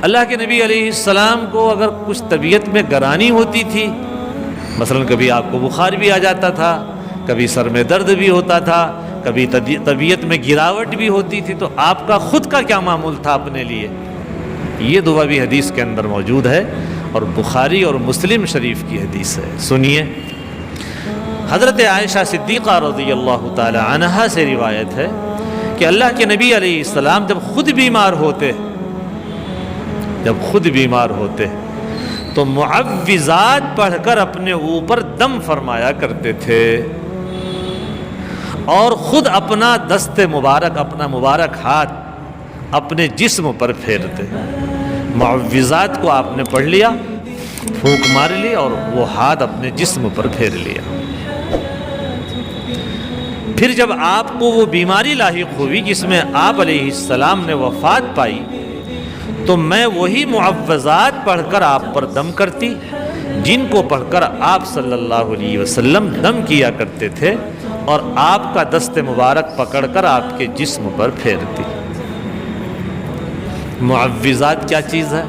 اللہ کے نبی علیہ السلام کو اگر کچھ طبیعت میں گرانی ہوتی تھی، مثلا کبھی آپ کو بخار بھی آ جاتا تھا، کبھی سر میں درد بھی ہوتا تھا، کبھی طبیعت میں گراوٹ بھی ہوتی تھی، تو آپ کا خود کا کیا معمول تھا اپنے لیے؟ یہ دعا بھی حدیث کے اندر موجود ہے اور بخاری اور مسلم شریف کی حدیث ہے، سنیے۔ حضرت عائشہ صدیقہ رضی اللہ تعالی عنہا سے روایت ہے کہ اللہ کے نبی علیہ السلام جب خود بیمار ہوتے تو معوذات پڑھ کر اپنے اوپر دم فرمایا کرتے تھے اور خود اپنا دست مبارک، اپنا مبارک ہاتھ اپنے جسم پر پھیرتے۔ معوذات کو آپ نے پڑھ لیا، پھونک مار لی اور وہ ہاتھ اپنے جسم پر پھیر لیا۔ پھر جب آپ کو وہ بیماری لاحق ہوئی جس میں آپ علیہ السلام نے وفات پائی، تو میں وہی معوذات پڑھ کر آپ پر دم کرتی جن کو پڑھ کر آپ صلی اللہ علیہ وسلم دم کیا کرتے تھے، اور آپ کا دست مبارک پکڑ کر آپ کے جسم پر پھیرتی۔ معوذات کیا چیز ہے؟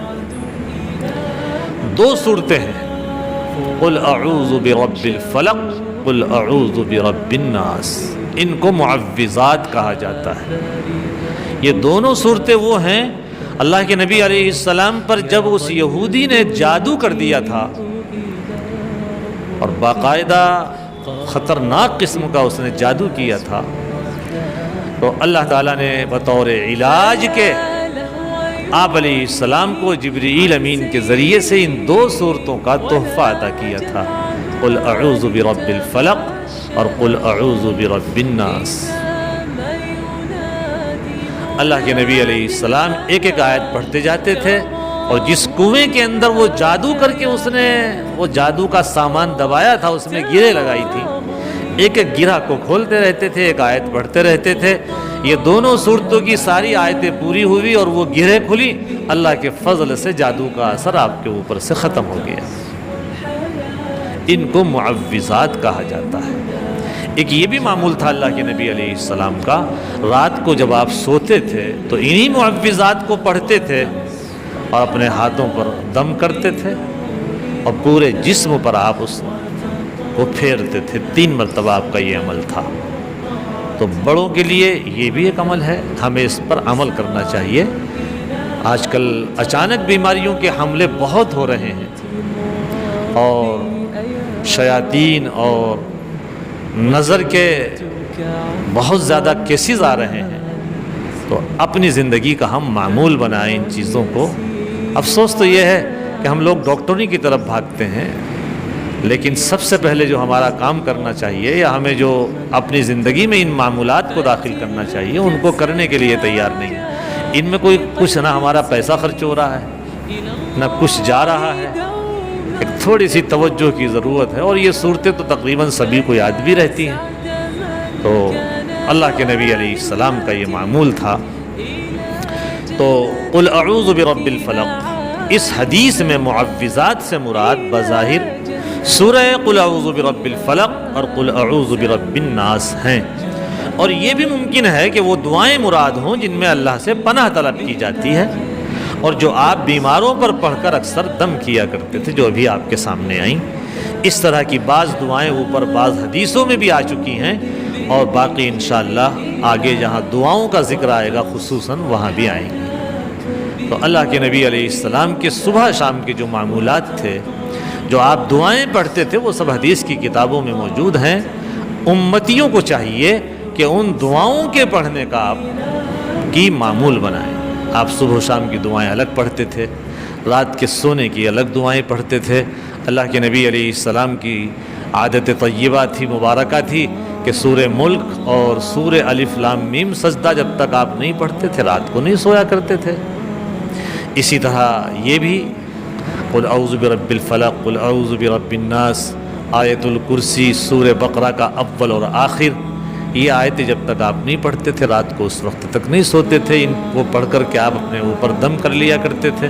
2 صورتیں ہیں، قل اعوذ برب الفلق، قل اعوذ برب الناس، ان کو معوذات کہا جاتا ہے۔ یہ دونوں صورتیں وہ ہیں اللہ کے نبی علیہ السلام پر جب اس یہودی نے جادو کر دیا تھا اور باقاعدہ خطرناک قسم کا اس نے جادو کیا تھا، تو اللہ تعالیٰ نے بطور علاج کے آپ علیہ السلام کو جبرائیل امین کے ذریعے سے ان 2 صورتوں کا تحفہ عطا کیا تھا، قل اعوذ برب الفلق اور قل اعوذ برب الناس۔ اللہ کے نبی علیہ السلام ایک ایک آیت پڑھتے جاتے تھے، اور جس کنویں کے اندر وہ جادو کر کے اس نے وہ جادو کا سامان دبایا تھا، اس میں گرے لگائی تھی، ایک ایک گرہ کو کھولتے رہتے تھے، ایک آیت پڑھتے رہتے تھے۔ یہ دونوں صورتوں کی ساری آیتیں پوری ہوئی اور وہ گرہ کھلی، اللہ کے فضل سے جادو کا اثر آپ کے اوپر سے ختم ہو گیا۔ ان کو معوذات کہا جاتا ہے۔ ایک یہ بھی معمول تھا اللہ کے نبی علیہ السلام کا، رات کو جب آپ سوتے تھے تو انہی معوذات کو پڑھتے تھے اور اپنے ہاتھوں پر دم کرتے تھے اور پورے جسم پر آپ اس کو پھیرتے تھے۔ 3 مرتبہ آپ کا یہ عمل تھا۔ تو بڑوں کے لیے یہ بھی ایک عمل ہے، ہمیں اس پر عمل کرنا چاہیے۔ آج کل اچانک بیماریوں کے حملے بہت ہو رہے ہیں اور شیاطین اور نظر کے بہت زیادہ کیسز آ رہے ہیں، تو اپنی زندگی کا ہم معمول بنائیں ان چیزوں کو۔ افسوس تو یہ ہے کہ ہم لوگ ڈاکٹری کی طرف بھاگتے ہیں، لیکن سب سے پہلے جو ہمارا کام کرنا چاہیے یا ہمیں جو اپنی زندگی میں ان معمولات کو داخل کرنا چاہیے، ان کو کرنے کے لیے تیار نہیں۔ ان میں کوئی کچھ نہ ہمارا پیسہ خرچ ہو رہا ہے نہ کچھ جا رہا ہے، ایک تھوڑی سی توجہ کی ضرورت ہے، اور یہ صورتیں تو تقریباً سبھی کو یاد بھی رہتی ہیں۔ تو اللہ کے نبی علیہ السلام کا یہ معمول تھا۔ تو قل اعوذ برب الفلق، اس حدیث میں معوذات سے مراد بظاہر سورہ قل اعوذ برب الفلق اور قل اعوذ برب الناس ہیں، اور یہ بھی ممکن ہے کہ وہ دعائیں مراد ہوں جن میں اللہ سے پناہ طلب کی جاتی ہے، اور جو آپ بیماروں پر پڑھ کر اکثر دم کیا کرتے تھے، جو ابھی آپ کے سامنے آئیں۔ اس طرح کی بعض دعائیں اوپر بعض حدیثوں میں بھی آ چکی ہیں، اور باقی انشاءاللہ آگے جہاں دعاؤں کا ذکر آئے گا خصوصاً وہاں بھی آئیں گے۔ تو اللہ کے نبی علیہ السلام کے صبح شام کے جو معمولات تھے، جو آپ دعائیں پڑھتے تھے، وہ سب حدیث کی کتابوں میں موجود ہیں۔ امتیوں کو چاہیے کہ ان دعاؤں کے پڑھنے کا آپ کی معمول بنائیں۔ آپ صبح و شام کی دعائیں الگ پڑھتے تھے، رات کے سونے کی الگ دعائیں پڑھتے تھے۔ اللہ کے نبی علیہ السلام کی عادت طیبہ تھی، مبارکہ تھی کہ سورہ ملک اور سورہ الف لام میم سجدہ جب تک آپ نہیں پڑھتے تھے رات کو نہیں سویا کرتے تھے۔ اسی طرح یہ بھی قل اعوذ برب الفلق، قل اعوذ برب الناس، آیت الکرسی، سورہ بقرہ کا اول اور آخر، یہ آیتیں جب تک آپ نہیں پڑھتے تھے رات کو اس وقت تک نہیں سوتے تھے۔ ان کو پڑھ کر کے آپ اپنے اوپر دم کر لیا کرتے تھے۔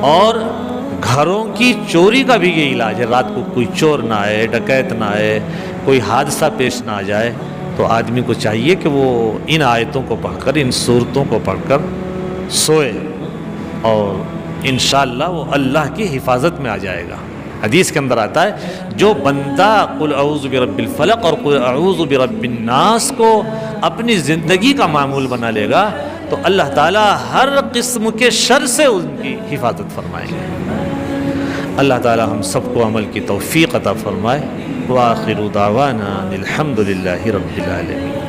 اور گھروں کی چوری کا بھی یہ علاج ہے، رات کو کوئی چور نہ آئے، ڈکیت نہ آئے، کوئی حادثہ پیش نہ آ جائے، تو آدمی کو چاہیے کہ وہ ان آیتوں کو پڑھ کر، ان صورتوں کو پڑھ کر سوئے۔ اور انشاءاللہ وہ اللہ کی حفاظت میں آ جائے گا۔ حدیث کے اندر آتا ہے جو بندہ قل اعوذ برب الفلق اور قل اعوذ برب الناس کو اپنی زندگی کا معمول بنا لے گا تو اللہ تعالیٰ ہر قسم کے شر سے ان کی حفاظت فرمائیں گے۔ اللہ تعالیٰ ہم سب کو عمل کی توفیق عطا فرمائے۔ وآخر دعوانا الحمد للہ رب العالمین۔